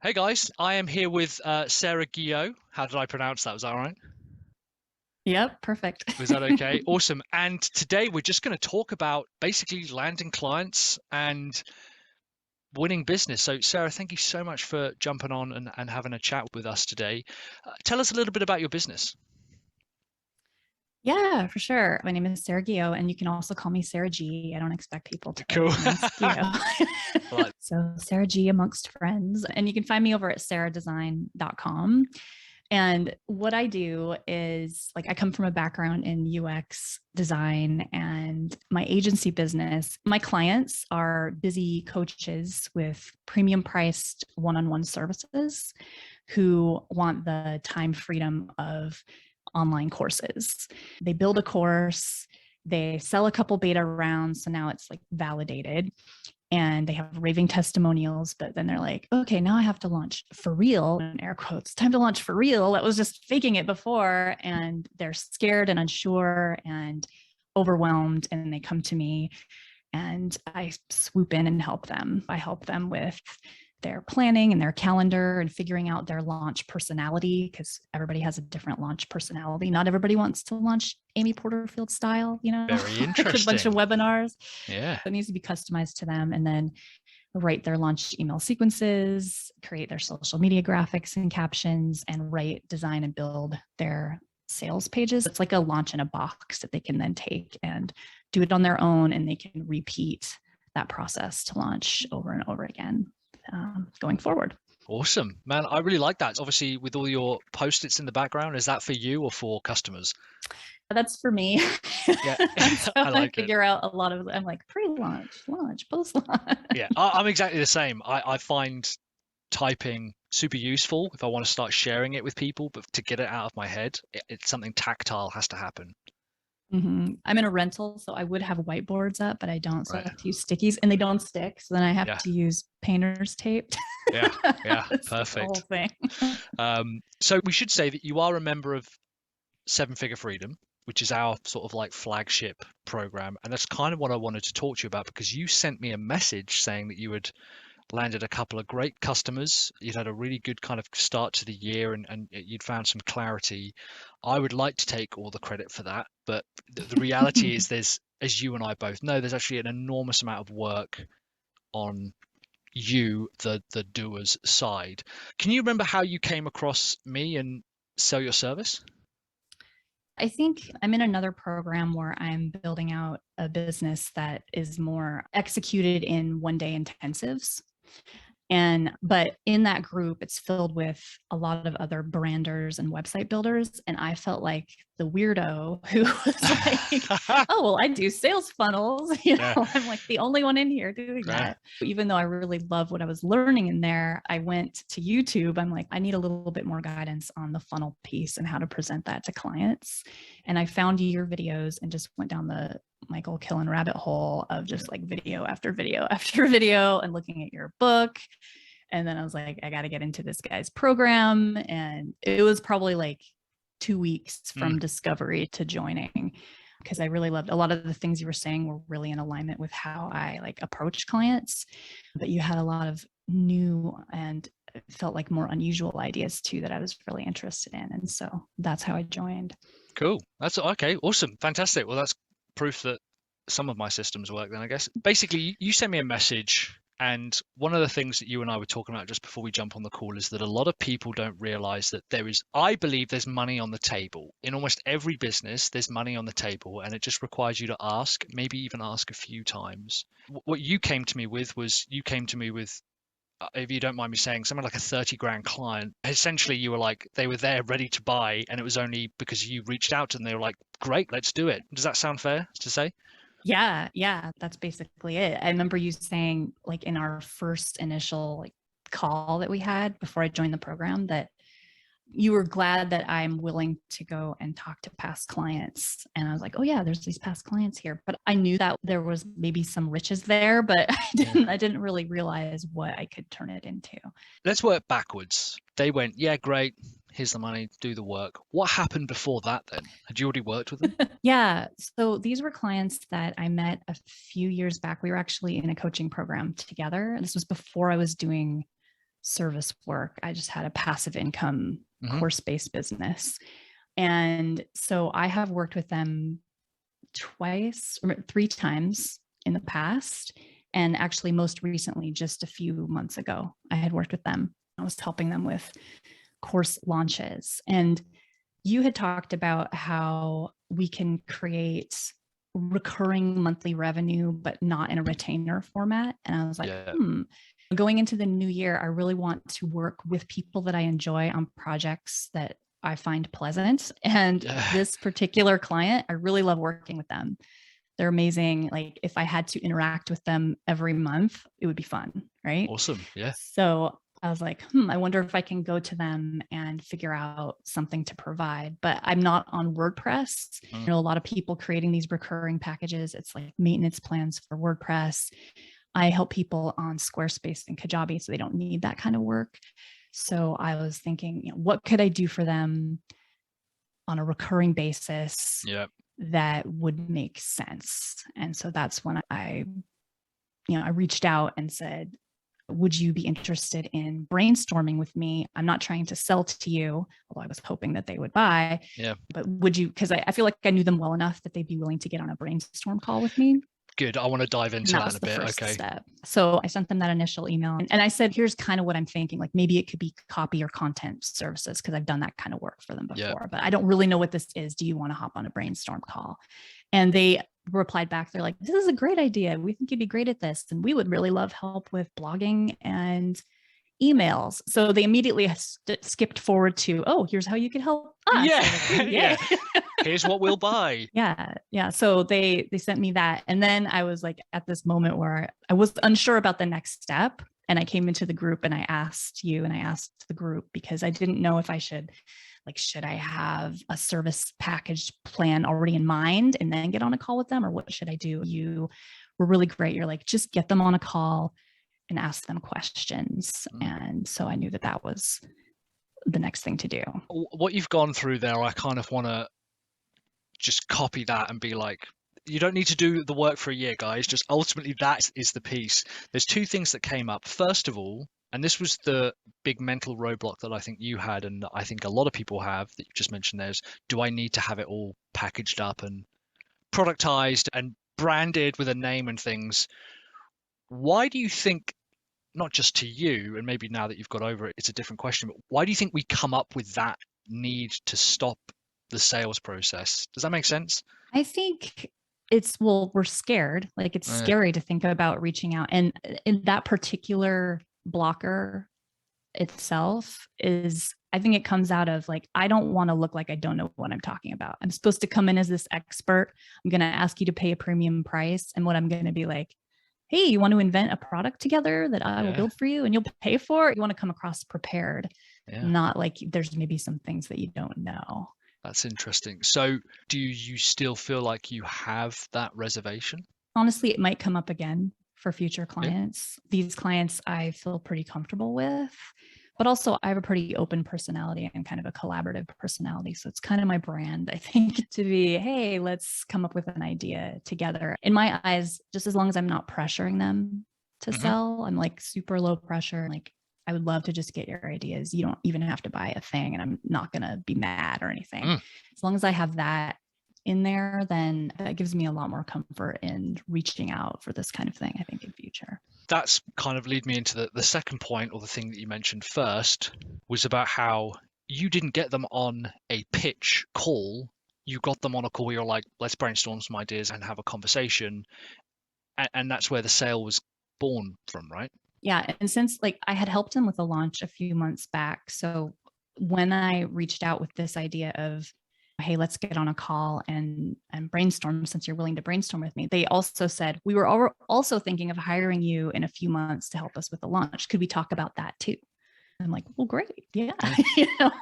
Hey guys, I am here with Sarah Guilloit. How did I pronounce that? Was that all right? Yep, perfect. Was that okay? Awesome. And today we're just going to talk about basically landing clients and winning business. So, Sarah, thank you so much for jumping on and having a chat with us today. Tell us a little bit about your business. Yeah, for sure. My name is Sarah Guilliot, and you can also call me Sarah G. I don't expect people to Cool. pronounce Guilliot. Like, So Sarah G amongst friends. And you can find me over at sarahdesign.com. And what I do is like I come from a background in UX design and my agency business. My clients are busy coaches with premium priced one-on-one services who want the time freedom of online courses. They build a course, they sell a couple beta rounds. So now it's like validated and they have raving testimonials, but then they're like, okay, now I have to launch for real, in air quotes, time to launch for real. That was just faking it before. And they're scared and unsure and overwhelmed. And they come to me and I swoop in and help them. I help them with their planning and their calendar and figuring out their launch personality because everybody has a different launch personality. Not everybody wants to launch Amy Porterfield style, very like a bunch of interesting. webinars. Yeah. It needs to be customized to them. And then write their launch email sequences, create their social media graphics and captions, and write, design, and build their sales pages. It's like a launch in a box that they can then take and do it on their own, and they can repeat that process to launch over and over again going forward. Awesome. Man, I really like that. Obviously, with all your post-its in the background, is that for you or for customers? That's for me. Yeah, That's how I I like it. figure out a lot of. I'm like pre-launch, launch, post-launch. Yeah, I'm exactly the same. I find typing super useful if I want to start sharing it with people, but to get it out of my head, it's something tactile has to happen. I'm in a rental, so I would have whiteboards up, but I don't. So I Right. have to use stickies and they don't stick. So then I have Yeah. to use painter's tape Yeah. Yeah. to stick the whole Perfect. thing. So we should say that you are a member of Seven Figure Freedom, which is our sort of like flagship program. And that's kind of what I wanted to talk to you about because you sent me a message saying that you had landed a couple of great customers. You'd had a really good kind of start to the year and you'd found some clarity. I would like to take all the credit for that, but the reality is there's, as you and I both know, there's actually an enormous amount of work on you, the doer's side. Can you remember how you came across me and sell your service? I think I'm in another program where I'm building out a business that is more executed in 1 day intensives. But in that group, it's filled with a lot of other branders and website builders. And I felt like the weirdo who was like, oh, well, I do sales funnels. Yeah, I'm like the only one in here doing yeah, that. Even though I really love what I was learning in there, I went to YouTube. I'm like, I need a little bit more guidance on the funnel piece and how to present that to clients. And I found your videos and just went down the Michael Killen rabbit hole of just like video after video after video and looking at your book. And then I was like, I got to get into this guy's program. And it was probably like 2 weeks mm, from discovery to joining because I really loved a lot of the things you were saying were really in alignment with how I like approach clients. But you had a lot of new and felt like more unusual ideas too that I was really interested in. And so that's how I joined. cool. That's okay. Awesome. Fantastic. Well, that's proof that some of my systems work then, I guess. Basically, you sent me a message, and one of the things that you and I were talking about just before we jump on the call is that a lot of people don't realize that I believe there's money on the table. In almost every business, there's money on the table, and it just requires you to ask, maybe even ask a few times. What you came to me with was you came to me with, if you don't mind me saying, something like a 30 grand client. Essentially, you were like, they were there ready to buy, and it was only because you reached out to them, they were like, great, let's do it. Does that sound fair to say? Yeah, that's basically it. I remember you saying like in our first initial like call that we had before I joined the program that you were glad that I'm willing to go and talk to past clients. And I was like, oh yeah, there's these past clients here. But I knew that there was maybe some riches there, but Yeah. I didn't really realize what I could turn it into. Let's work backwards. They went, yeah, great. Here's the money, do the work. What happened before that then? Had you already worked with them? Yeah. So these were clients that I met a few years back. We were actually in a coaching program together. This was before I was doing service work. I just had a passive income Mm-hmm. course-based business. And so I have worked with them twice or three times in the past. And actually, most recently, just a few months ago, I had worked with them. I was helping them with course launches. And you had talked about how we can create recurring monthly revenue, but not in a retainer format. And I was like, Yeah. Going into the new year, I really want to work with people that I enjoy on projects that I find pleasant. And this particular client, I really love working with them. They're amazing. Like if I had to interact with them every month, it would be fun, right? Awesome. Yeah. So I was like, I wonder if I can go to them and figure out something to provide. But I'm not on WordPress. You know, a lot of people creating these recurring packages. It's like maintenance plans for WordPress. I help people on Squarespace and Kajabi, so they don't need that kind of work. So I was thinking, what could I do for them on a recurring basis that would make sense? And so that's when I reached out and said, would you be interested in brainstorming with me? I'm not trying to sell to you, although I was hoping that they would buy. Yeah. But would you, because I feel like I knew them well enough that they'd be willing to get on a brainstorm call with me. Good. I want to dive into that in a bit. Okay. Step. So I sent them that initial email and I said, here's kind of what I'm thinking. Like maybe it could be copy or content services because I've done that kind of work for them before, but I don't really know what this is. Do you want to hop on a brainstorm call? And they replied back. They're like, this is a great idea. We think you'd be great at this. And we would really love help with blogging and emails. So they immediately skipped forward to, here's how you can help us. Yeah. Here's what we'll buy. Yeah. So they sent me that. And then I was like at this moment where I was unsure about the next step. And I came into the group and I asked you and I asked the group because I didn't know if I should I have a service package plan already in mind and then get on a call with them, or what should I do? You were really great. You're like, just get them on a call and ask them questions. And so I knew that was the next thing to do. What you've gone through there, I kind of want to just copy that and be like, you don't need to do the work for a year, guys. Just ultimately, that is the piece. There's two things that came up. First of all, and this was the big mental roadblock that I think you had, and I think a lot of people have that you just mentioned, there's, do I need to have it all packaged up and productized and branded with a name and things? Why do you think, not just to you, and maybe now that you've got over it, it's a different question, but why do you think we come up with that need to stop the sales process? Does that make sense? I think we're scared. Like it's scary to think about reaching out. And in that particular blocker itself I think it comes out of like, I don't want to look like I don't know what I'm talking about. I'm supposed to come in as this expert. I'm going to ask you to pay a premium price. And what I'm going to be like, hey, you want to invent a product together that I will build for you and you'll pay for it? You want to come across prepared, not like there's maybe some things that you don't know. That's interesting. So do you still feel like you have that reservation? Honestly, it might come up again for future clients. These clients I feel pretty comfortable with, but also I have a pretty open personality and kind of a collaborative personality. So it's kind of my brand, I think, to be, hey, let's come up with an idea together. In my eyes, just as long as I'm not pressuring them to sell, I'm like super low pressure. Like I would love to just get your ideas. You don't even have to buy a thing and I'm not going to be mad or anything. As long as I have that in there, then that gives me a lot more comfort in reaching out for this kind of thing, I think, in future. That's kind of lead me into the second point, or the thing that you mentioned first, was about how you didn't get them on a pitch call. You got them on a call where you're like, let's brainstorm some ideas and have a conversation. And that's where the sale was born from, right? Yeah. And since like I had helped him with a launch a few months back. So when I reached out with this idea of, hey, let's get on a call and brainstorm since you're willing to brainstorm with me. They also said, we were also thinking of hiring you in a few months to help us with the launch. Could we talk about that too? I'm like, well, great. Yeah.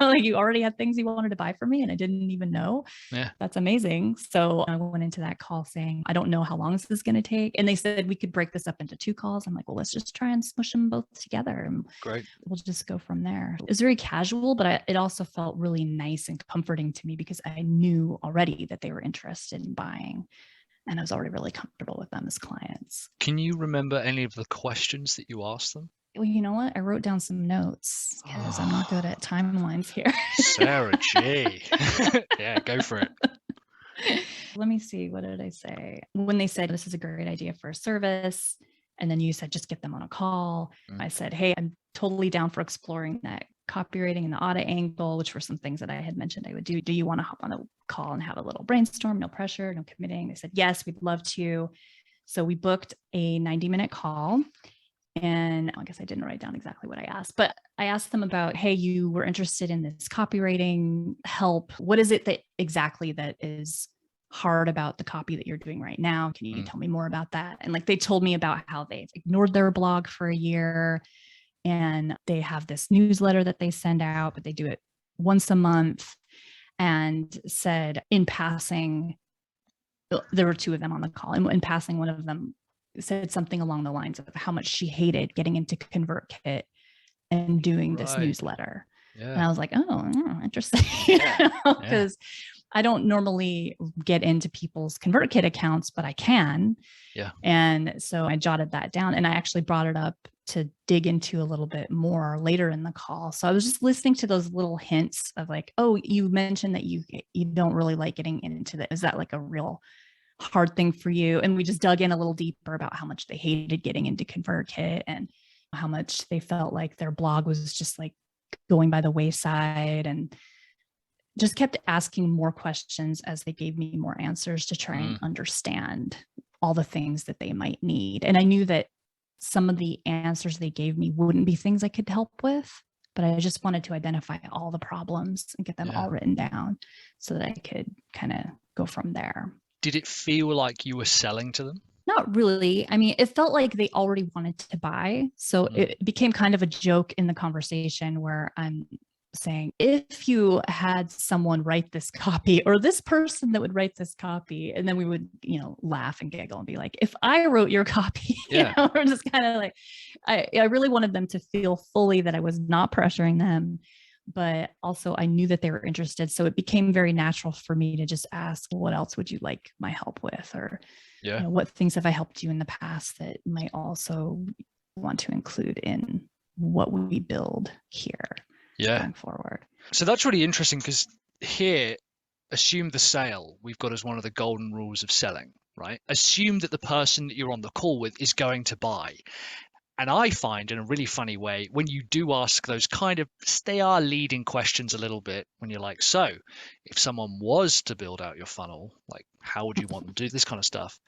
Like you already had things you wanted to buy from me and I didn't even know. Yeah. That's amazing. So I went into that call saying, I don't know how long this is going to take. And they said we could break this up into 2 calls. I'm like, well, let's just try and smush them both together. And great. We'll just go from there. It was very casual, but it also felt really nice and comforting to me because I knew already that they were interested in buying. And I was already really comfortable with them as clients. Can you remember any of the questions that you asked them? Well, you know what? I wrote down some notes because I'm not good at timelines here. Sarah G. Yeah, go for it. Let me see. What did I say? When they said this is a great idea for a service, and then you said just get them on a call. I said, hey, I'm totally down for exploring that copywriting and the audit angle, which were some things that I had mentioned I would do. Do you want to hop on a call and have a little brainstorm? No pressure, no committing. They said, yes, we'd love to. So we booked a 90-minute call. And I guess I didn't write down exactly what I asked, but I asked them about, hey, you were interested in this copywriting help. What is it that exactly that is hard about the copy that you're doing right now? Can you tell me more about that? And like they told me about how they've ignored their blog for a year and they have this newsletter that they send out, but they do it once a month, and said in passing, there were two of them on the call, and in passing, one of them said something along the lines of how much she hated getting into ConvertKit and doing this newsletter. And I was like, oh, interesting. Because I don't normally get into people's ConvertKit accounts, but I can. Yeah. And so I jotted that down, and I actually brought it up to dig into a little bit more later in the call. So I was just listening to those little hints of like, oh, you mentioned that you don't really like getting into that. Is that like a real hard thing for you? And we just dug in a little deeper about how much they hated getting into ConvertKit and how much they felt like their blog was just like going by the wayside, and just kept asking more questions as they gave me more answers to try and understand all the things that they might need. And I knew that some of the answers they gave me wouldn't be things I could help with, but I just wanted to identify all the problems and get them all written down so that I could kind of go from there. Did it feel like you were selling to them? Not really. I mean, it felt like they already wanted to buy. So it became kind of a joke in the conversation where I'm saying, if you had someone write this copy, or this person that would write this copy, and then we would, laugh and giggle and be like, if I wrote your copy, we're just kind of like, I really wanted them to feel fully that I was not pressuring them, but also I knew that they were interested. So it became very natural for me to just ask, well, what else would you like my help with? Or what things have I helped you in the past that might also want to include in what we build here going forward? So that's really interesting, because here, assume the sale we've got as one of the golden rules of selling, right? Assume that the person that you're on the call with is going to buy. And I find, in a really funny way, when you do ask those kind of, they are leading questions a little bit, when you're like, so if someone was to build out your funnel, like, how would you want them to do this kind of stuff?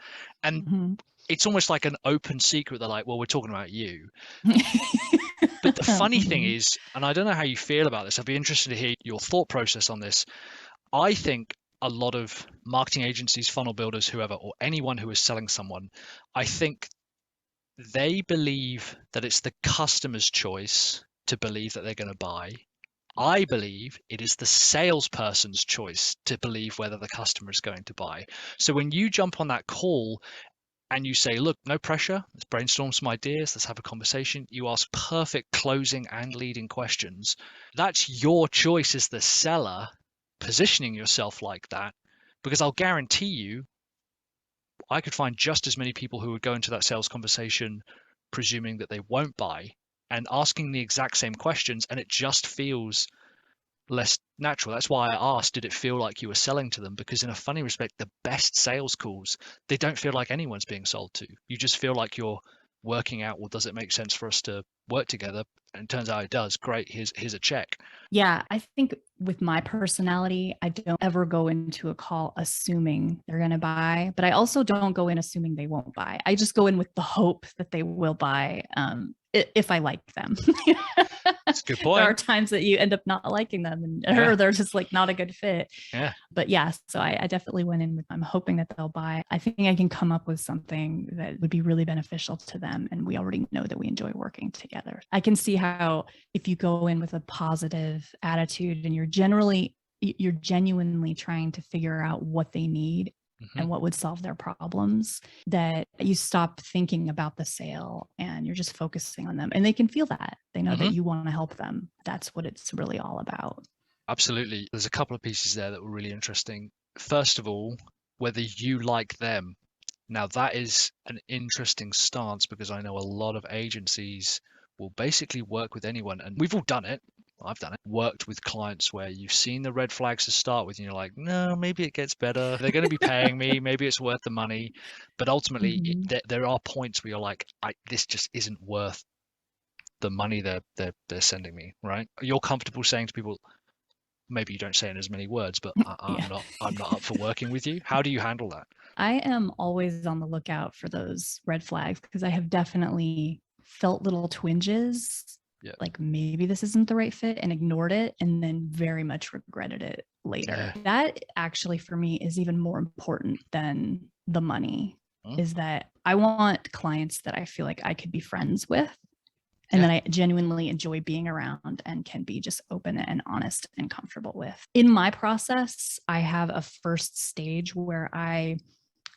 And it's almost like an open secret. They're like, well, we're talking about you. But the funny thing is, and I don't know how you feel about this, I'd be interested to hear your thought process on this. I think a lot of marketing agencies, funnel builders, whoever, or anyone who is selling someone, I think they believe that it's the customer's choice to believe that they're going to buy. I believe it is the salesperson's choice to believe whether the customer is going to buy. So when you jump on that call and you say, look, no pressure, let's brainstorm some ideas, let's have a conversation, you ask perfect closing and leading questions, that's your choice as the seller, positioning yourself like that, because I'll guarantee you, I could find just as many people who would go into that sales conversation presuming that they won't buy and asking the exact same questions, and it just feels less natural. That's why I asked, did it feel like you were selling to them? Because in a funny respect, the best sales calls, they don't feel like anyone's being sold to. You just feel like you're working out, well, does it make sense for us to work together? And it turns out it does. Great, here's a check. Yeah, I think with my personality, I don't ever go into a call assuming they're going to buy, but I also don't go in assuming they won't buy. I just go in with the hope that they will buy, if I like them. That's a good point. There are times that you end up not liking them, or they're just like not a good fit. Yeah. But yeah, so I definitely went in with, I'm hoping that they'll buy. I think I can come up with something that would be really beneficial to them. And we already know that we enjoy working together. I can see how if you go in with a positive attitude and you're genuinely trying to figure out what they need and what would solve their problems, that you stop thinking about the sale and you're just focusing on them, and they can feel that. They know that you want to help them. That's what it's really all about. Absolutely. There's a couple of pieces there that were really interesting. First of all, whether you like them. Now that is an interesting stance, because I know a lot of agencies will basically work with anyone, and we've all done it. I've done it. Worked with clients where you've seen the red flags to start with, and you're like, no, maybe it gets better. They're going to be paying me. Maybe it's worth the money. But ultimately, Mhm. there are points where you're like, this just isn't worth the money they're sending me, right? You're comfortable saying to people, maybe you don't say it in as many words, but Yeah. I'm not up for working with you. How do you handle that? I am always on the lookout for those red flags because I have definitely felt little twinges, Yeah. like maybe this isn't the right fit, and ignored it and then very much regretted it later. Yeah. That actually for me is even more important than the money, Mm. is that I want clients that I feel like I could be friends with and Yeah. that I genuinely enjoy being around and can be just open and honest and comfortable with. In my process, I have a first stage where I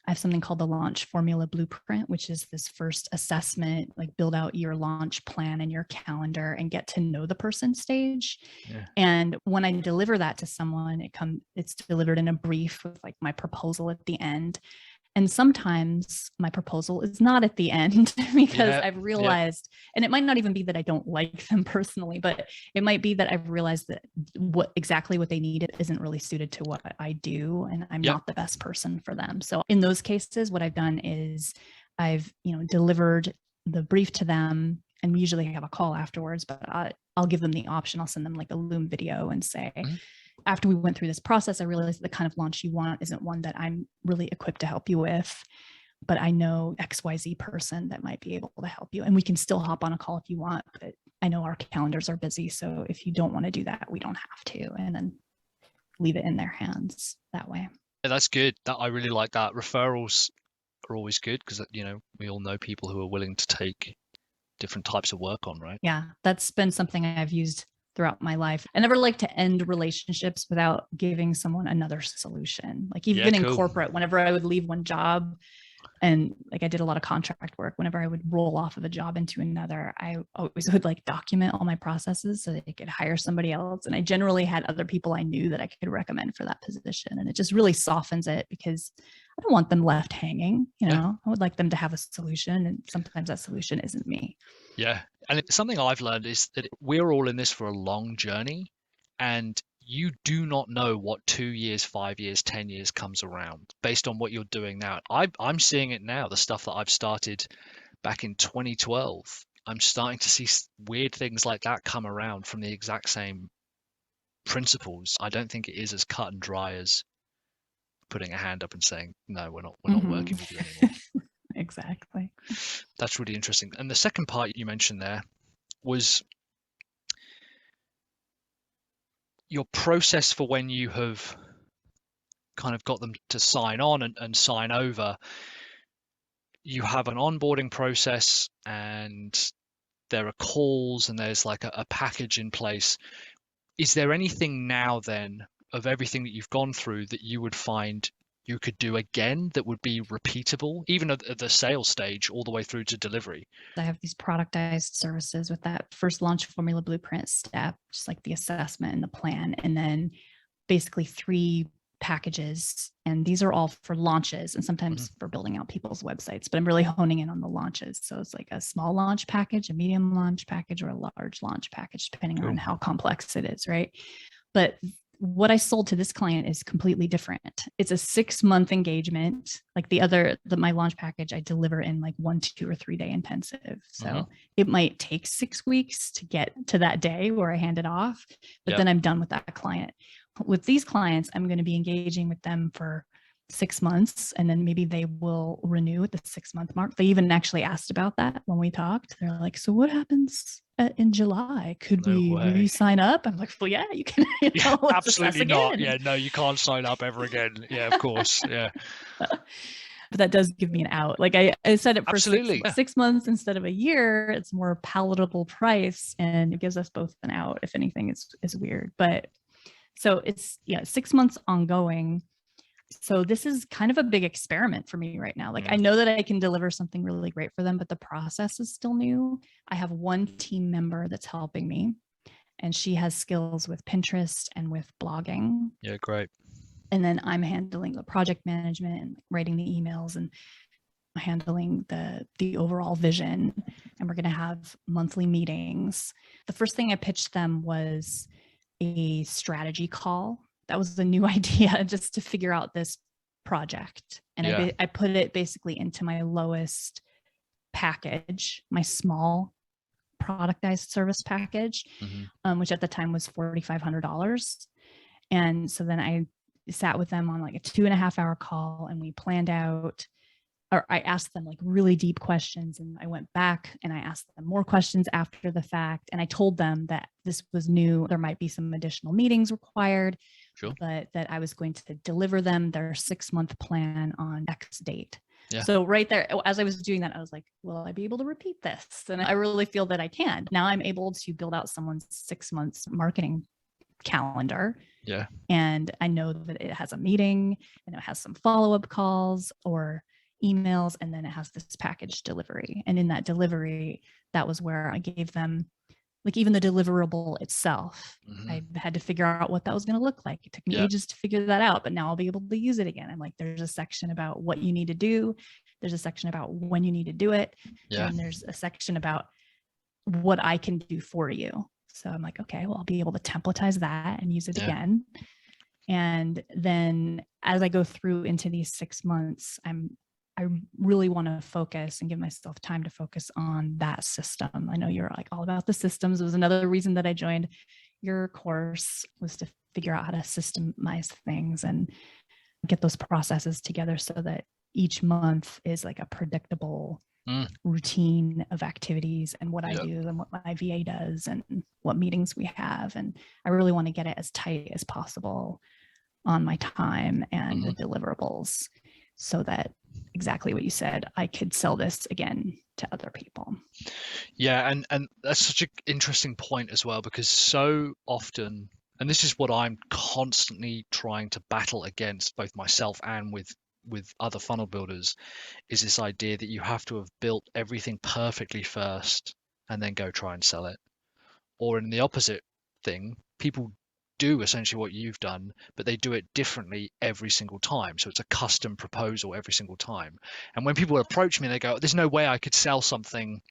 have something called the launch formula blueprint, which is this first assessment, like build out your launch plan and your calendar and get to know the person stage. Yeah. And when I deliver that to someone, it's delivered in a brief with like my proposal at the end. And sometimes my proposal is not at the end because Yeah. I've Yeah. realized, and it might not even be that I don't like them personally, but it might be that I've realized that exactly what they need isn't really suited to what I do, and I'm Yeah. not the best person for them. So in those cases, what I've done is I've delivered the brief to them, and we usually have a call afterwards, but I'll give them the option. I'll send them like a Loom video and say, Mhm. after we went through this process, I realized the kind of launch you want isn't one that I'm really equipped to help you with, but I know XYZ person that might be able to help you. And we can still hop on a call if you want, but I know our calendars are busy. So if you don't want to do that, we don't have to. And then leave it in their hands that way. Yeah, that's good. That I really like that. Referrals are always good because we all know people who are willing to take different types of work on, right? Yeah, that's been something I've used throughout my life. I never like to end relationships without giving someone another solution. Like Yeah, even in cool. corporate, whenever I would leave one job, and like I did a lot of contract work, whenever I would roll off of a job into another, I always would like document all my processes so that I could hire somebody else. And I generally had other people I knew that I could recommend for that position. And it just really softens it because I don't want them left hanging. Yeah. I would like them to have a solution, and sometimes that solution isn't me. Yeah. And something I've learned is that we're all in this for a long journey, and you do not know what 2 years, 5 years, 10 years comes around based on what you're doing now. I'm seeing it now, the stuff that I've started back in 2012. I'm starting to see weird things like that come around from the exact same principles. I don't think it is as cut and dry as putting a hand up and saying, no, we're not Mhm. working with you anymore. Exactly. That's really interesting. And the second part you mentioned there was your process for when you have kind of got them to sign on and sign over. You have an onboarding process and there are calls and there's like a package in place. Is there anything now then of everything that you've gone through that you would find you could do again that would be repeatable, even at the sales stage all the way through to delivery? I have these productized services with that first launch formula blueprint step, just like the assessment and the plan, and then basically 3 packages. And these are all for launches and Mhm. sometimes for building out people's websites, but I'm really honing in on the launches. So it's like a small launch package, a medium launch package, or a large launch package, depending on Cool. how complex it is, right? But what I sold to this client is completely different. It's a 6-month engagement. Like my launch package, I deliver in like 1, 2, or 3 day intensive. Hmm. So it might take 6 weeks to get to that day where I hand it off, but Yeah. then I'm done with that client. With these clients, I'm going to be engaging with them for 6 months, and then maybe they will renew at the 6-month mark. They even actually asked about that when we talked. They're like, so what happens in July? Could No we way. re-sign up? I'm like, well, yeah, you can, Yeah, let's assess absolutely not. again. Yeah, no, you can't sign up ever again. Yeah, of course. Yeah, But that does give me an out. Like I said it for six absolutely. Yeah. 6 months instead of a year. It's more palatable price, and it gives us both an out if anything is weird. But so it's 6 months ongoing. So this is kind of a big experiment for me right now. Like I know that I can deliver something really great for them, but the process is still new. I have one team member that's helping me, and she has skills with Pinterest and with blogging. Yeah, great. And then I'm handling the project management and writing the emails and handling the overall vision. and we're going to have monthly meetings. The first thing I pitched them was a strategy call. That was a new idea, just to figure out this project. And I put it basically into my lowest package, my small productized service package, which at the time was $4,500. And so then I sat with them on like a 2.5-hour call, and we planned out, or I asked them like really deep questions, and I went back and I asked them more questions after the fact. And I told them that this was new. There might be some additional meetings required, but that I was going to deliver them their 6-month plan on X date. Yeah. So right there, as I was doing that, I was like, will I be able to repeat this? And I really feel that I can. Now I'm able to build out someone's 6 months marketing calendar. Yeah. And I know that it has a meeting, and it has some follow-up calls or emails, and then it has this package delivery. And in that delivery, that was where I gave them, like, even the deliverable itself, I had to figure out what that was going to look like. It took me ages to figure that out, but now I'll be able to use it again. I'm like, there's a section about what you need to do. There's a section about when you need to do it. And there's a section about what I can do for you. So I'm like, okay, well, I'll be able to templatize that and use it again. And then as I go through into these 6 months, I really want to focus and give myself time to focus on that system. I know you're like all about the systems. It was another reason that I joined your course, was to figure out how to systemize things and get those processes together so that each month is like a predictable routine of activities, and what I do and what my VA does and what meetings we have. And I really want to get it as tight as possible on my time and the deliverables, so that exactly what you said, I could sell this again to other people. Yeah, and that's such an interesting point as well, because so often, and this is what I'm constantly trying to battle against, both myself and with other funnel builders, is this idea that you have to have built everything perfectly first and then go try and sell it. Or in the opposite thing, people do essentially what you've done, but they do it differently every single time. So it's a custom proposal every single time. And when people approach me, they go, there's no way I could sell something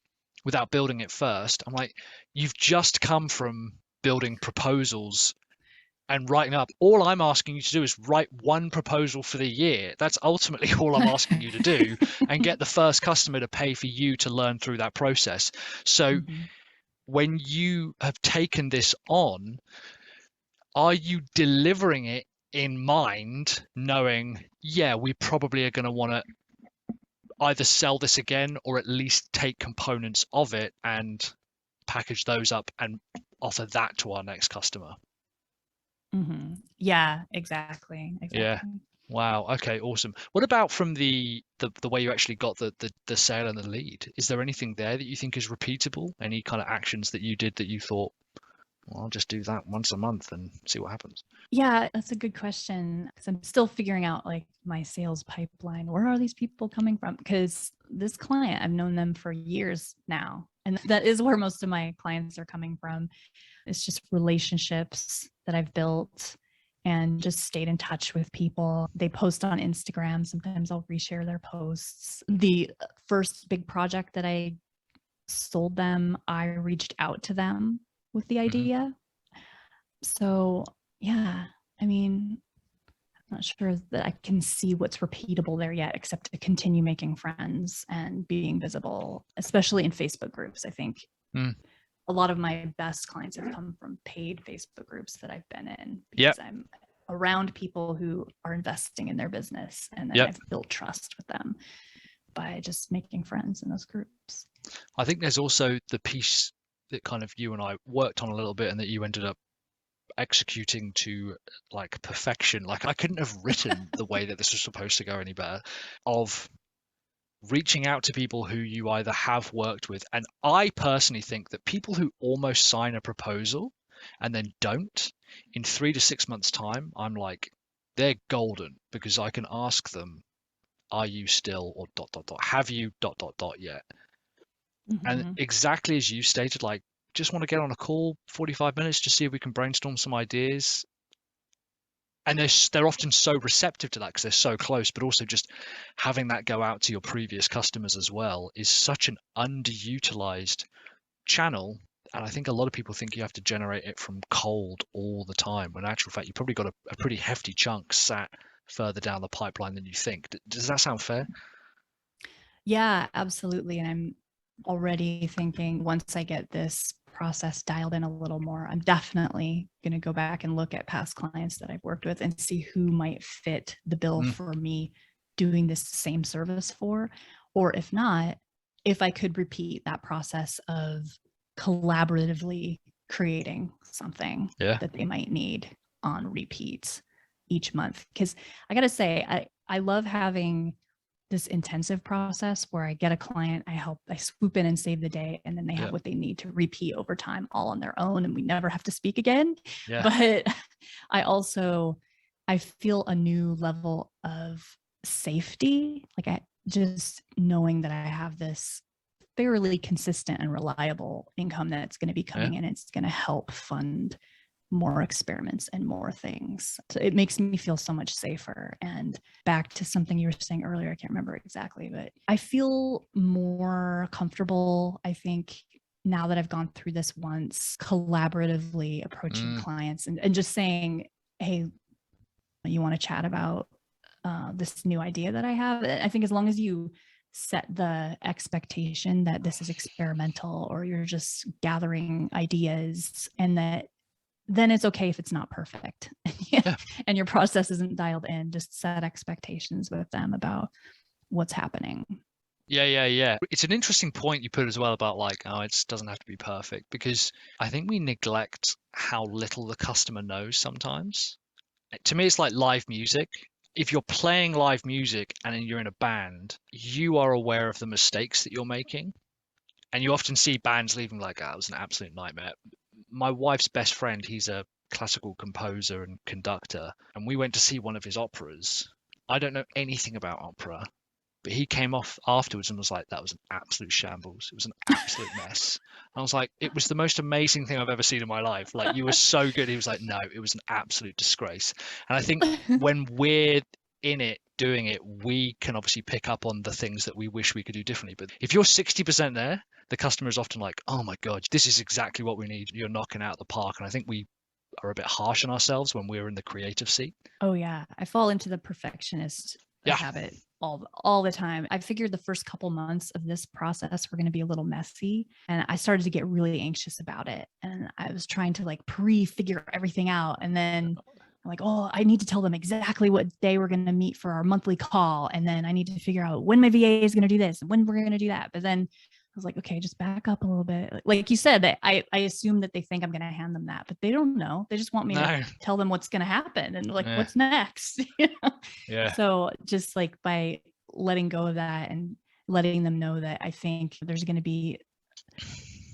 without building it first. I'm like, you've just come from building proposals and writing up. All I'm asking you to do is write one proposal for the year. That's ultimately all I'm asking you to do, and get the first customer to pay for you to learn through that process. So when you have taken this on, are you delivering it in mind, knowing, we probably are going to want to either sell this again, or at least take components of it and package those up and offer that to our next customer? Yeah, exactly. Yeah. Wow. Okay. Awesome. What about from the way you actually got the sale and the lead? Is there anything there that you think is repeatable? Any kind of actions that you did that you thought, well, I'll just do that once a month and see what happens? Yeah, that's a good question, because I'm still figuring out like my sales pipeline. Where are these people coming from? Because this client, I've known them for years now. And that is where most of my clients are coming from. It's just relationships that I've built and just stayed in touch with people. They post on Instagram. Sometimes I'll reshare their posts. The first big project that I sold them, I reached out to them with the idea. So yeah, I mean, I'm not sure that I can see what's repeatable there yet, except to continue making friends and being visible, especially in Facebook groups. I think a lot of my best clients have come from paid Facebook groups that I've been in, because I'm around people who are investing in their business, and then I've built trust with them by just making friends in those groups. I think there's also the piece that kind of you and I worked on a little bit, and that you ended up executing to like perfection. Like, I couldn't have written the way that this was supposed to go any better, of reaching out to people who you either have worked with. And I personally think that people who almost sign a proposal and then don't, in 3 to 6 months time, I'm like, they're golden, because I can ask them, are you still, or ... have you ... yet? And exactly as you stated, like, just want to get on a call 45 minutes, just see if we can brainstorm some ideas. And they're often so receptive to that because they're so close, but also just having that go out to your previous customers as well is such an underutilized channel. And I think a lot of people think you have to generate it from cold all the time, when in actual fact, you've probably got a pretty hefty chunk sat further down the pipeline than you think. Does that sound fair? Yeah, absolutely. And I'm already thinking once I get this process dialed in a little more, I'm definitely going to go back and look at past clients that I've worked with and see who might fit the bill for me doing this same service for. Or if not, if I could repeat that process of collaboratively creating something that they might need on repeats each month. Because I got to say, I love having this intensive process where I get a client, I swoop in and save the day, and then they have what they need to repeat over time all on their own, and we never have to speak again. But I feel a new level of safety, like I just knowing that I have this fairly consistent and reliable income that's going to be coming in. It's going to help fund more experiments and more things. So it makes me feel so much safer. And back to something you were saying earlier, I can't remember exactly, but I feel more comfortable, I think, now that I've gone through this once, collaboratively approaching clients and just saying, hey, you want to chat about this new idea that I have? I think as long as you set the expectation that this is experimental or you're just gathering ideas, and that then it's okay if it's not perfect and your process isn't dialed in. Just set expectations with them about what's happening. Yeah. It's an interesting point you put as well about like, oh, it doesn't have to be perfect, because I think we neglect how little the customer knows sometimes. To me, it's like live music. If you're playing live music and you're in a band, you are aware of the mistakes that you're making. And you often see bands leaving like, oh, it was an absolute nightmare. My wife's best friend, he's a classical composer and conductor, and we went to see one of his operas. I don't know anything about opera, but he came off afterwards and was like, that was an absolute shambles. It was an absolute mess. I was like, it was the most amazing thing I've ever seen in my life. Like, you were so good. He was like, no, it was an absolute disgrace. And I think when we're in it, doing it, we can obviously pick up on the things that we wish we could do differently. But if you're 60% there, the customer is often like, oh my God, this is exactly what we need. You're knocking out the park. And I think we are a bit harsh on ourselves when we're in the creative seat. Oh yeah. I fall into the perfectionist habit all the time. I figured the first couple months of this process were going to be a little messy, and I started to get really anxious about it. And I was trying to like pre-figure everything out. And then I'm like, oh, I need to tell them exactly what day we're going to meet for our monthly call. And then I need to figure out when my VA is going to do this and when we're going to do that. But then I was like, okay, just back up a little bit. Like you said, that I assume that they think I'm going to hand them that, but they don't know. They just want me to tell them what's going to happen and like, what's next? So just like by letting go of that and letting them know that I think there's going to be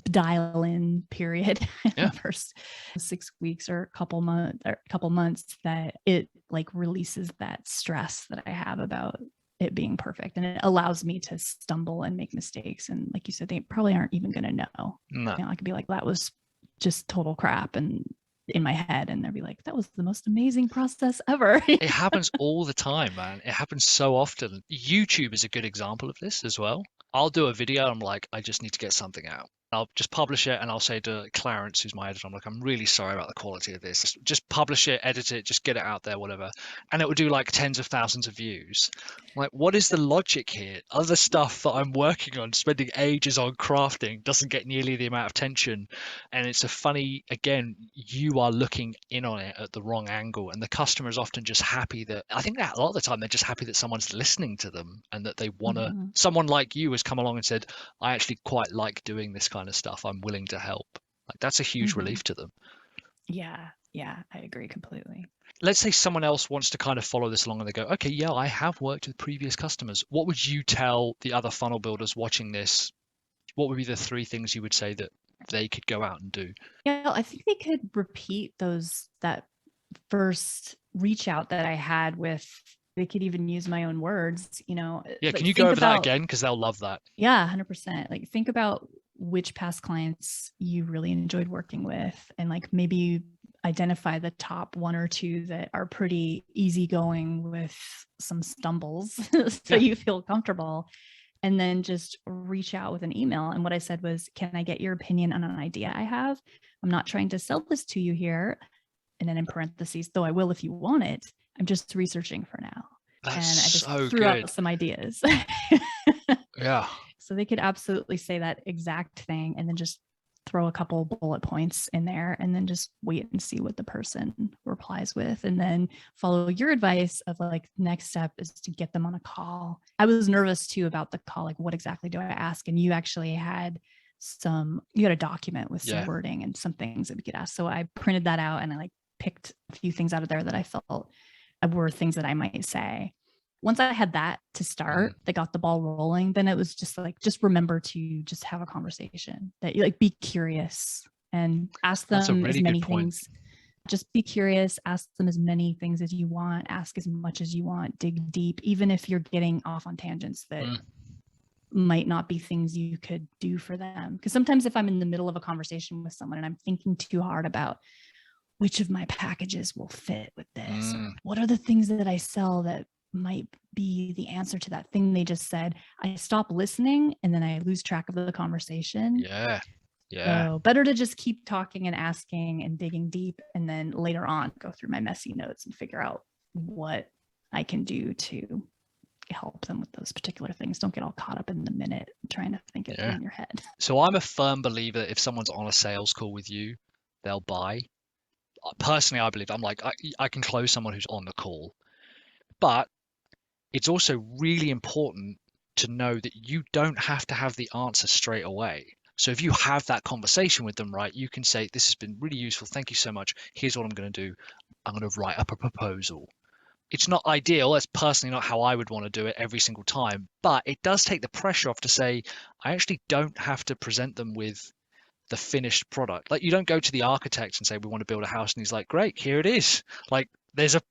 dial in period in the first 6 weeks or a couple months that it like releases that stress that I have about it being perfect, and it allows me to stumble and make mistakes. And like you said, they probably aren't even going to know. I could be like, that was just total crap, and in my head, and they'll be like, that was the most amazing process ever. It happens all the time, man. It happens so often. YouTube is a good example of this as well. I'll do a video, I'm like, I just need to get something out. I'll just publish it, and I'll say to Clarence, who's my editor, I'm like, I'm really sorry about the quality of this. Just publish it, edit it, just get it out there, whatever. And it will do like tens of thousands of views. I'm like, what is the logic here? Other stuff that I'm working on, spending ages on crafting, doesn't get nearly the amount of attention. And it's a funny, again, you are looking in on it at the wrong angle. And the customer is often just happy that, I think that a lot of the time, they're just happy that someone's listening to them and that they want to, someone like you has come along and said, I actually quite like doing this kind of stuff. I'm willing to help. Like, that's a huge relief to them. Yeah, I agree completely. Let's say someone else wants to kind of follow this along and they go, okay, yeah, I have worked with previous customers. What would you tell the other funnel builders watching this? What would be the 3 things you would say that they could go out and do? Yeah, I think they could repeat that first reach out that I had with, they could even use my own words, Yeah. Can you go over that again? Because they'll love that. Yeah, 100%. Like, think about which past clients you really enjoyed working with, and like maybe identify the top one or two that are pretty easygoing with some stumbles so Yeah. you feel comfortable, and then just reach out with an email. And what I said was, can I get your opinion on an idea I have? I'm not trying to sell this to you here. And then in parentheses, though I will if you want it, I'm just researching for now. That's and I just so threw good. out some ideas. Yeah. So they could absolutely say that exact thing and then just throw a couple bullet points in there and then just wait and see what the person replies with, and then follow your advice of like, next step is to get them on a call. I was nervous too about the call, like what exactly do I ask? And you actually had a document with some wording and some things that we could ask. So I printed that out and I like picked a few things out of there that I felt were things that I might say. Once I had that to start, that got the ball rolling, then it was just like, just remember to just have a conversation, that you like, be curious and ask them really as many things. Just be curious, ask them as many things as you want, ask as much as you want, dig deep, even if you're getting off on tangents that might not be things you could do for them. Because sometimes if I'm in the middle of a conversation with someone and I'm thinking too hard about which of my packages will fit with this, or what are the things that I sell that might be the answer to that thing they just said, I stop listening and then I lose track of the conversation. Yeah. So better to just keep talking and asking and digging deep, and then later on go through my messy notes and figure out what I can do to help them with those particular things. Don't get all caught up in the minute trying to think it in your head. So I'm a firm believer that if someone's on a sales call with you, they'll buy. Personally, I believe, I'm like, I can close someone who's on the call, but it's also really important to know that you don't have to have the answer straight away. So if you have that conversation with them, right, you can say, this has been really useful. Thank you so much. Here's what I'm going to do. I'm going to write up a proposal. It's not ideal. That's personally not how I would want to do it every single time, but it does take the pressure off to say, I actually don't have to present them with the finished product. Like, you don't go to the architect and say, we want to build a house. And he's like, great, here it is. Like, there's a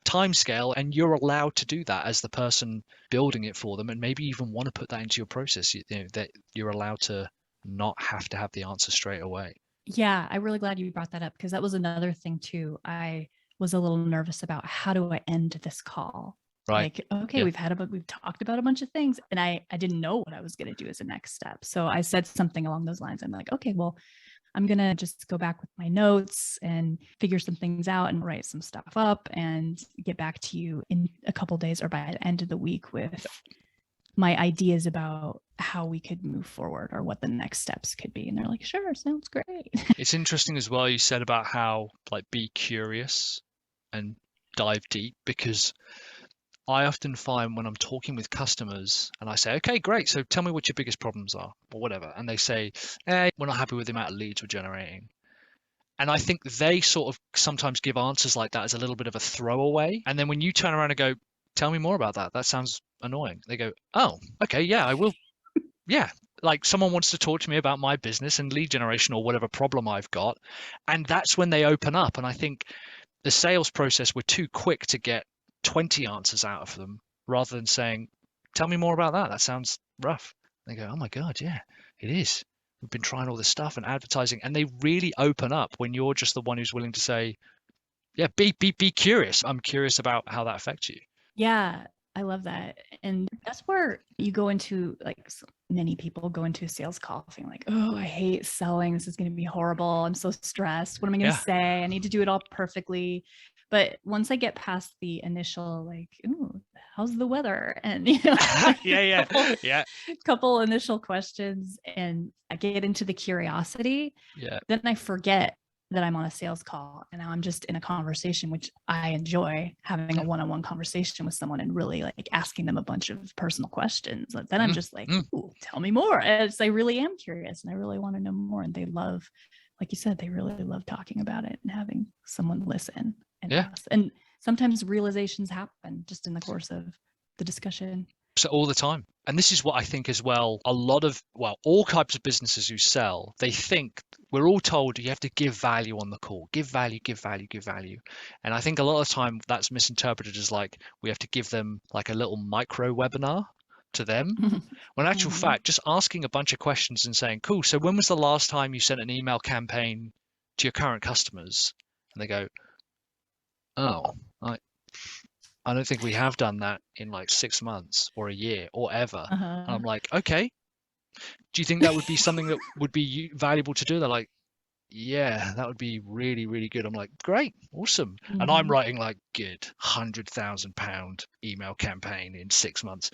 time scale, and you're allowed to do that as the person building it for them, and maybe even want to put that into your process. That you're allowed to not have to have the answer straight away. Yeah, I'm really glad you brought that up, because that was another thing too. I was a little nervous about, how do I end this call? Right. Like, okay, we've talked about a bunch of things, and I didn't know what I was going to do as a next step. So I said something along those lines. I'm like, okay, well, I'm going to just go back with my notes and figure some things out and write some stuff up and get back to you in a couple of days or by the end of the week with my ideas about how we could move forward or what the next steps could be. And they're like, sure, sounds great. It's interesting as well, you said about how, like, be curious and dive deep, because I often find when I'm talking with customers and I say, okay, great, so tell me what your biggest problems are or whatever. And they say, we're not happy with the amount of leads we're generating. And I think they sort of sometimes give answers like that as a little bit of a throwaway. And then when you turn around and go, tell me more about that, that sounds annoying. They go, oh, okay, yeah, I will. Yeah. Like, someone wants to talk to me about my business and lead generation or whatever problem I've got. And that's when they open up. And I think the sales process, we're too quick to get 20 answers out of them rather than saying, tell me more about that. That sounds rough. They go, oh my God, yeah, it is. We've been trying all this stuff and advertising, and they really open up when you're just the one who's willing to say, yeah, be curious. I'm curious about how that affects you. Yeah, I love that. And that's where you go into, like, many people go into a sales call feeling like, oh, I hate selling. This is going to be horrible. I'm so stressed. What am I going to say? I need to do it all perfectly. But once I get past the initial, like, ooh, how's the weather? And, couple initial questions, and I get into the curiosity, then I forget that I'm on a sales call, and now I'm just in a conversation, which I enjoy, having a one-on-one conversation with someone and really like asking them a bunch of personal questions. Then I'm just like, ooh, tell me more. As I really am curious and I really want to know more. And they love, like you said, they really love talking about it and having someone listen. And sometimes realizations happen just in the course of the discussion. So all the time. And this is what I think as well, a lot of, all types of businesses who sell, they think, we're all told you have to give value on the call, give value, give value, give value. And I think a lot of the time that's misinterpreted as like, we have to give them like a little micro webinar to them. When in actual fact, just asking a bunch of questions and saying, cool, so when was the last time you sent an email campaign to your current customers? And they go, oh, I don't think we have done that in like 6 months or a year or ever. And Uh-huh. I'm like, okay, do you think that would be something that would be valuable to do? They're like, yeah, that would be really, really good. I'm like, great, awesome. And I'm Mhm. writing like, good, £100,000 email campaign in 6 months.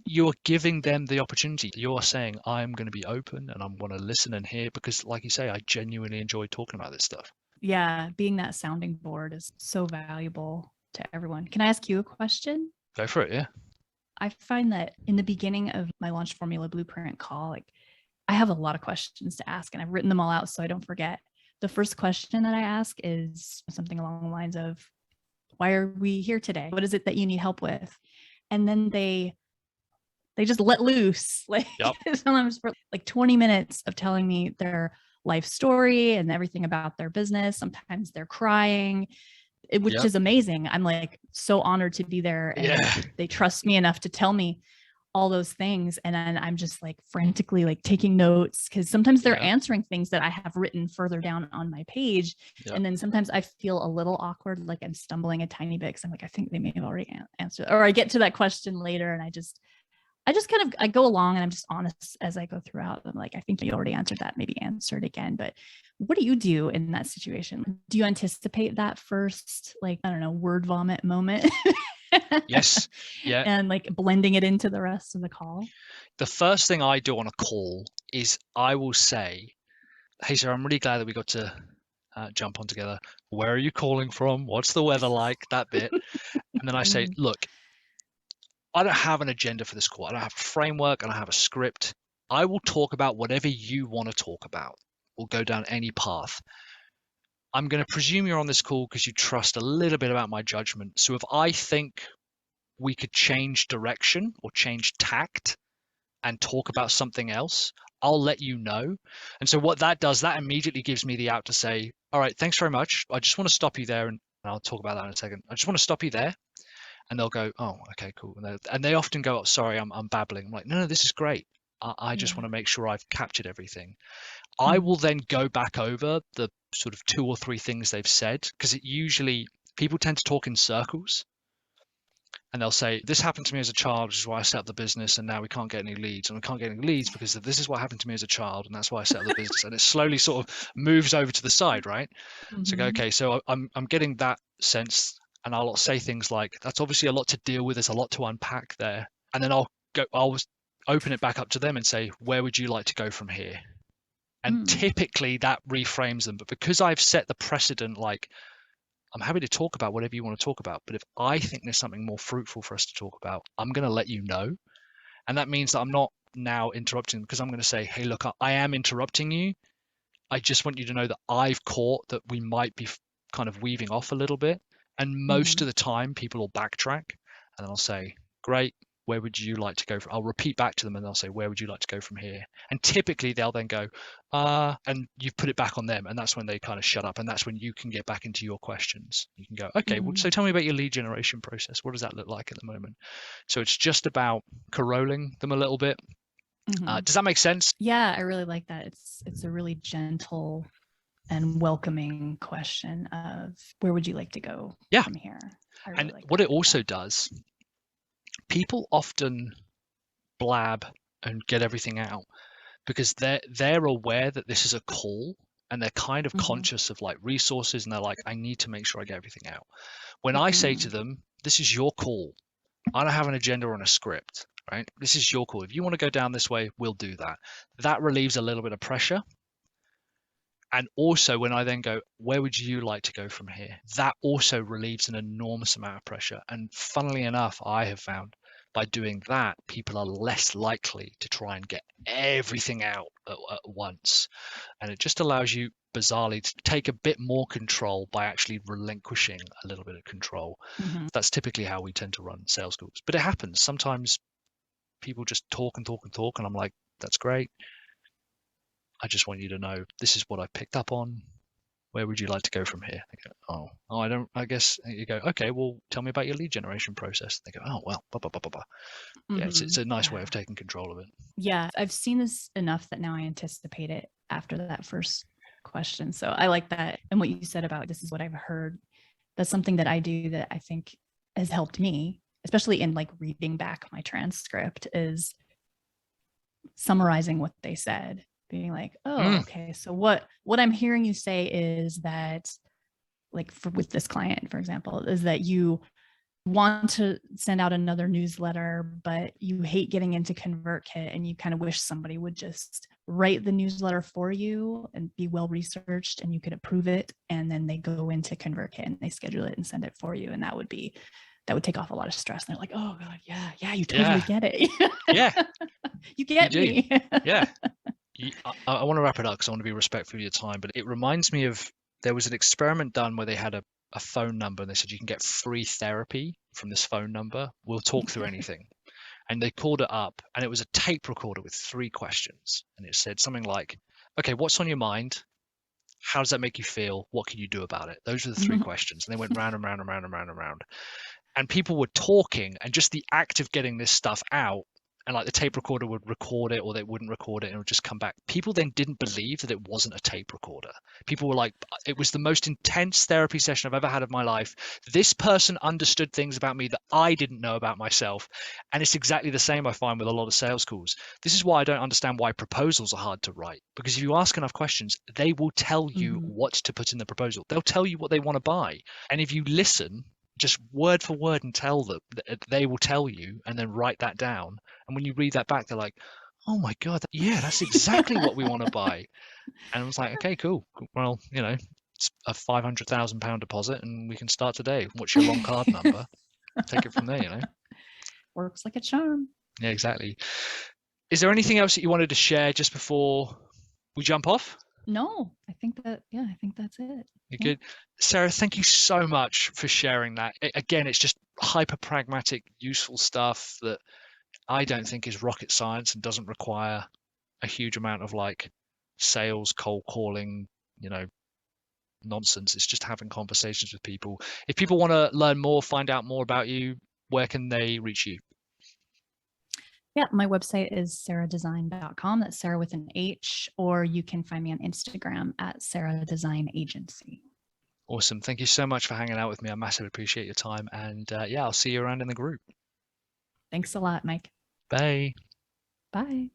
You're giving them the opportunity. You're saying, I'm going to be open and I'm going to listen and hear because, like you say, I genuinely enjoy talking about this stuff. Yeah, being that sounding board is so valuable to everyone. Can I ask you a question? Go for it, yeah. I find that in the beginning of my launch formula blueprint call, like I have a lot of questions to ask and I've written them all out so I don't forget. The first question that I ask is something along the lines of, why are we here today? What is it that you need help with? And then they just let loose like Yep. sometimes for like 20 minutes of telling me their life story and everything about their business. Sometimes they're crying, which Yep. is amazing. I'm like so honored to be there and Yeah. they trust me enough to tell me all those things. And then I'm just like frantically like taking notes because sometimes they're Yeah. answering things that I have written further down on my page. Yep. And then sometimes I feel a little awkward, like I'm stumbling a tiny bit because I'm like, I think they may have already answered, or I get to that question later and I just kind of I go along and I'm just honest as I go throughout. I'm like, I think you already answered that, maybe answer it again. But what do you do in that situation? Do you anticipate that first, like, I don't know, word vomit moment? Yes. Yeah. And like blending it into the rest of the call? The first thing I do on a call is I will say, hey, sir, I'm really glad that we got to jump on together. Where are you calling from? What's the weather like? That bit. And then I say, Mm, look, I don't have an agenda for this call. I don't have a framework. I don't have a script. I will talk about whatever you want to talk about. We'll go down any path. I'm going to presume you're on this call because you trust a little bit about my judgment. So if I think we could change direction or change tact and talk about something else, I'll let you know. And so what that does, that immediately gives me the out to say, all right, thanks very much. I just want to stop you there. And I'll talk about that in a second. I just want to stop you there. And they'll go, oh, okay, cool. And they often go, oh, sorry, I'm babbling. I'm like, no, this is great. I just yeah. want to make sure I've captured everything. I Mm, will then go back over the sort of 2 or 3 things they've said because it usually people tend to talk in circles and they'll say, this happened to me as a child, which is why I set up the business, and now we can't get any leads. And we can't get any leads because this is what happened to me as a child, and that's why I set up the business. And it slowly sort of moves over to the side, right? So go, mhm, okay, so I'm getting that sense, and I'll say things like, that's obviously a lot to deal with, there's a lot to unpack there. And then I'll open it back up to them and say, where would you like to go from here? And mm, typically that reframes them. But because I've set the precedent, like, I'm happy to talk about whatever you want to talk about. But if I think there's something more fruitful for us to talk about, I'm going to let you know. And that means that I'm not now interrupting because I'm going to say, hey, look, I am interrupting you. I just want you to know that I've caught that we might be kind of weaving off a little bit. And most mhm, of the time, people will backtrack and I'll say, great, where would you like to go? I'll repeat back to them and they'll say, where would you like to go from here? And typically they'll then go, and you've put it back on them. And that's when they kind of shut up. And that's when you can get back into your questions. You can go, okay, well, mhm, so tell me about your lead generation process. What does that look like at the moment? So it's just about corolling them a little bit. mhm. Does that make sense? Yeah, I really like that. It's a really gentle and welcoming question of where would you like to go Yeah. from here? I really And like what that. it also Yeah. does, people often blab and get everything out because they're aware that this is a call and they're kind of Mm-hmm. conscious of like resources and they're like, I need to make sure I get everything out. When I say Mm-hmm. to them, this is your call. I don't have an agenda or a script, right? This is your call. If you want to go down this way, we'll do that. That relieves a little bit of pressure. And also, when I then go, where would you like to go from here? That also relieves an enormous amount of pressure. And funnily enough, I have found by doing that, people are less likely to try and get everything out at once. And it just allows you, bizarrely, to take a bit more control by actually relinquishing a little bit of control. Mm-hmm. That's typically how we tend to run sales calls. But it happens. Sometimes people just talk and talk and talk. And I'm like, that's great. I just want you to know this is what I picked up on. Where would you like to go from here? They go, I don't, I guess you go, okay, well, tell me about your lead generation process. They go, oh, well, blah, blah, blah, blah, blah. Yeah, Mm-hmm. it's a nice way Yeah. of taking control of it. Yeah. I've seen this enough that now I anticipate it after that first question. So I like that. And what you said about this is what I've heard. That's something that I do that I think has helped me, especially in like reading back my transcript, is summarizing what they said, being like, oh, okay, so what I'm hearing you say is that, like with this client, for example, is that you want to send out another newsletter, but you hate getting into ConvertKit and you kind of wish somebody would just write the newsletter for you and be well researched and you could approve it. And then they go into ConvertKit and they schedule it and send it for you. And that would take off a lot of stress. And they're like, oh God, yeah, you totally get it. Yeah. You get me. Yeah. I want to wrap it up because I want to be respectful of your time, but it reminds me of, there was an experiment done where they had a phone number and they said you can get free therapy from this phone number. We'll talk through anything. And they called it up and it was a tape recorder with 3 questions. And it said something like, okay, what's on your mind? How does that make you feel? What can you do about it? Those are the 3 questions. And they went round and round and round and round and round. And people were talking, and just the act of getting this stuff out, and like the tape recorder would record it or they wouldn't record it and it would just come back. People then didn't believe that it wasn't a tape recorder. People were like, it was the most intense therapy session I've ever had of my life. This person understood things about me that I didn't know about myself. And it's exactly the same I find with a lot of sales calls. This is why I don't understand why proposals are hard to write, because if you ask enough questions, they will tell you what to put in the proposal. They'll tell you what they want to buy. And if you listen just word for word and tell them, they will tell you, and then write that down. And when you read that back, they're like, oh my God, yeah, that's exactly what we want to buy. And I was like, okay, cool. Well, it's a £500,000 deposit and we can start today. What's your long card number? Take it from there, Works like a charm. Yeah, exactly. Is there anything else that you wanted to share just before we jump off? No, I think that's it. You're good. Sarah, thank you so much for sharing that. Again, it's just hyper pragmatic, useful stuff that I don't think is rocket science and doesn't require a huge amount of like sales, cold calling, nonsense. It's just having conversations with people. If people want to learn more, find out more about you, where can they reach you? Yeah, my website is sarahdesign.com. That's Sarah with an H, or you can find me on Instagram at Sarah Design Agency. Awesome. Thank you so much for hanging out with me. I massively appreciate your time. And I'll see you around in the group. Thanks a lot, Mike. Bye. Bye.